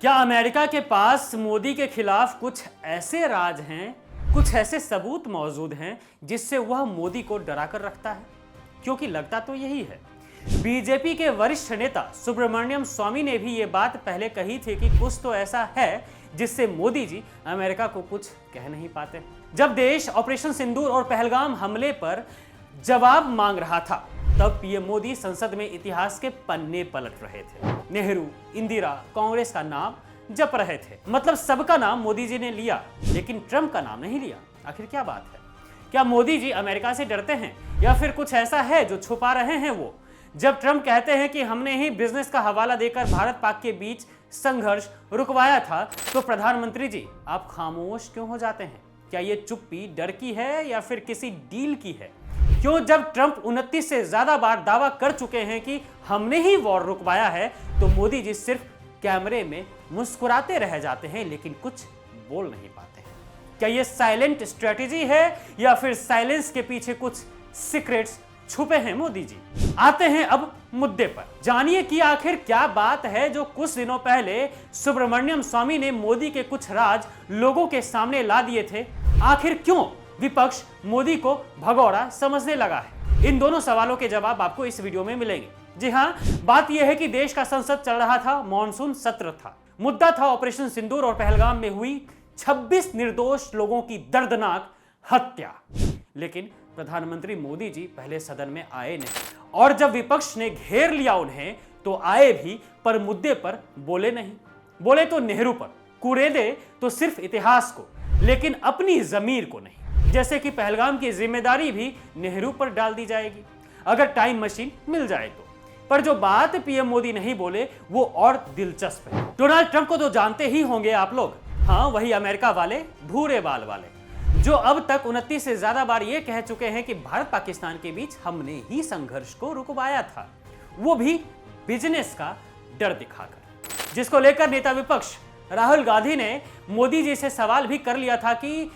क्या अमेरिका के पास मोदी के खिलाफ कुछ ऐसे राज हैं, कुछ ऐसे सबूत मौजूद हैं जिससे वह मोदी को डरा कर रखता है? क्योंकि लगता तो यही है। बीजेपी के वरिष्ठ नेता सुब्रमण्यम स्वामी ने भी ये बात पहले कही थी कि कुछ तो ऐसा है जिससे मोदी जी अमेरिका को कुछ कह नहीं पाते। जब देश ऑपरेशन सिंदूर और पहलगाम हमले पर जवाब मांग रहा था, तब पीएम मोदी संसद में इतिहास के पन्ने पलट रहे थे। नेहरू, इंदिरा, कांग्रेस का नाम जप रहे थे। मतलब सबका नाम मोदी जी ने लिया, लेकिन ट्रंप का नाम नहीं लिया। आखिर क्या बात है? क्या मोदी जी अमेरिका से डरते हैं या फिर कुछ ऐसा है जो छुपा रहे हैं वो? जब ट्रंप कहते हैं कि हमने ही बिजनेस का हवाला देकर भारत पाक के बीच संघर्ष रुकवाया था, तो प्रधानमंत्री जी आप खामोश क्यों हो जाते हैं? क्या ये चुप्पी डर की है या फिर किसी डील की है? क्यों जब ट्रंप 29 से ज्यादा बार दावा कर चुके हैं कि हमने ही वॉर रुकवाया है, तो मोदी जी सिर्फ कैमरे में मुस्कुराते रह जाते हैं लेकिन कुछ बोल नहीं पाते हैं? क्या ये साइलेंट स्ट्रेटेजी है या फिर साइलेंस के पीछे कुछ सीक्रेट्स छुपे हैं मोदी जी? आते हैं अब मुद्दे पर। जानिए कि आखिर क्या बात है जो कुछ दिनों पहले सुब्रमण्यम स्वामी ने मोदी के कुछ राज लोगों के सामने ला दिए थे। आखिर क्यों विपक्ष मोदी को भगोड़ा समझने लगा है? इन दोनों सवालों के जवाब आपको इस वीडियो में मिलेंगे। जी हां, बात यह है कि देश का संसद चल रहा था, मॉनसून सत्र था। मुद्दा था ऑपरेशन सिंदूर और पहलगाम में हुई 26 निर्दोष लोगों की दर्दनाक हत्या। लेकिन प्रधानमंत्री मोदी जी पहले सदन में आए नहीं, और जब विपक्ष ने घेर लिया उन्हें तो आए भी, पर मुद्दे पर बोले नहीं। बोले तो नेहरू पर, कुरेदे तो सिर्फ इतिहास को, लेकिन अपनी जमीर को नहीं। जैसे कि पहलगाम की जिम्मेदारी भी नेहरू पर डाल दी जाएगी अगर टाइम मशीन मिल जाए तो। पर जो बात पीएम मोदी नहीं बोले वो और दिलचस्प है। डोनाल्ड ट्रंप को तो जानते ही होंगे आप लोग। हाँ, वही अमेरिका वाले भूरे बाल वाले जो अब तक 29 से ज्यादा बार ये कह चुके हैं कि भारत पाकिस्तान के बीच हमने ही संघर्ष को रुकवाया था, वो भी बिजनेस का डर दिखाकर। जिसको लेकर नेता विपक्ष राहुल गांधी ने मोदी जी से सवाल भी कर लिया था कि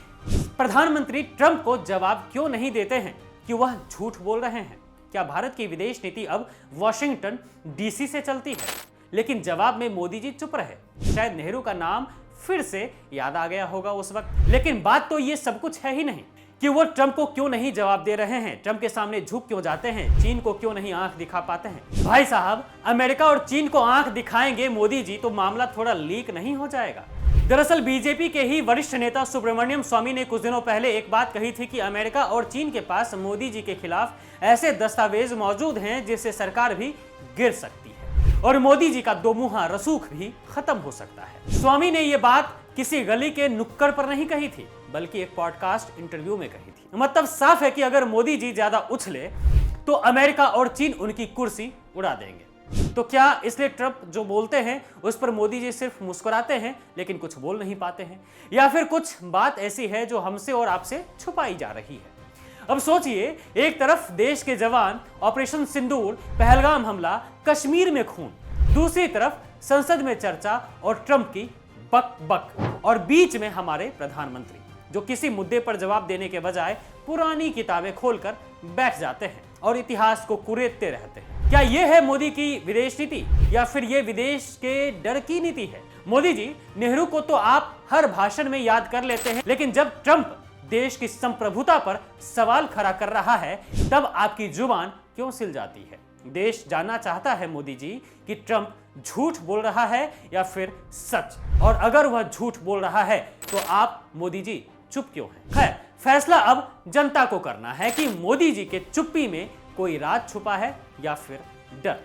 प्रधानमंत्री ट्रंप को जवाब क्यों नहीं देते हैं कि वह झूठ बोल रहे हैं। क्या भारत की विदेश नीति अब वॉशिंगटन डीसी से चलती है? लेकिन जवाब में मोदी जी चुप रहे। शायद नेहरू का नाम फिर से याद आ गया होगा उस वक्त। लेकिन बात तो ये सब कुछ है ही नहीं कि वो ट्रंप को क्यों नहीं जवाब दे रहे हैं, ट्रंप के सामने झुक क्यों जाते हैं, चीन को क्यों नहीं आंख दिखा पाते हैं। भाई साहब, अमेरिका और चीन को आंख दिखाएंगे मोदी जी तो मामला थोड़ा लीक नहीं हो जाएगा? दरअसल बीजेपी के ही वरिष्ठ नेता सुब्रमण्यम स्वामी ने कुछ दिनों पहले एक बात कही थी कि अमेरिका और चीन के पास मोदी जी के खिलाफ ऐसे दस्तावेज मौजूद हैं जिससे सरकार भी गिर सकती है और मोदी जी का दोमुहा रसूख भी खत्म हो सकता है। स्वामी ने यह बात किसी गली के नुक्कड़ पर नहीं कही थी, बल्कि एक पॉडकास्ट इंटरव्यू में कही थी। मतलब साफ है कि अगर मोदी जी ज्यादा उछले तो अमेरिका और चीन उनकी कुर्सी उड़ा देंगे। तो क्या इसलिए ट्रंप जो बोलते हैं उस पर मोदी जी सिर्फ मुस्कुराते हैं लेकिन कुछ बोल नहीं पाते हैं, या फिर कुछ बात ऐसी है जो हमसे और आपसे छुपाई जा रही है? अब सोचिए, एक तरफ देश के जवान, ऑपरेशन सिंदूर, पहलगाम हमला, कश्मीर में खून, दूसरी तरफ संसद में चर्चा और ट्रंप की बक बक, और बीच में हमारे प्रधानमंत्री जो किसी मुद्दे पर जवाब देने के बजाय पुरानी किताबें खोलकर बैठ जाते हैं और इतिहास को कुरेदते रहते हैं। क्या यह है मोदी की विदेश नीति या फिर यह विदेश के डर की नीति है? मोदी जी, नेहरू को तो आप हर भाषण में याद कर लेते हैं, लेकिन जब ट्रंप देश की संप्रभुता पर सवाल खड़ा कर रहा है तब आपकी जुबान क्यों सिल जाती है? देश जानना चाहता है मोदी जी कि ट्रंप झूठ बोल रहा है या फिर सच, और अगर वह झूठ बोल रहा है तो आप मोदी जी चुप क्यों हैं? खैर, फैसला अब जनता को करना है कि मोदी जी के चुप्पी में कोई राज छुपा है या फिर डर।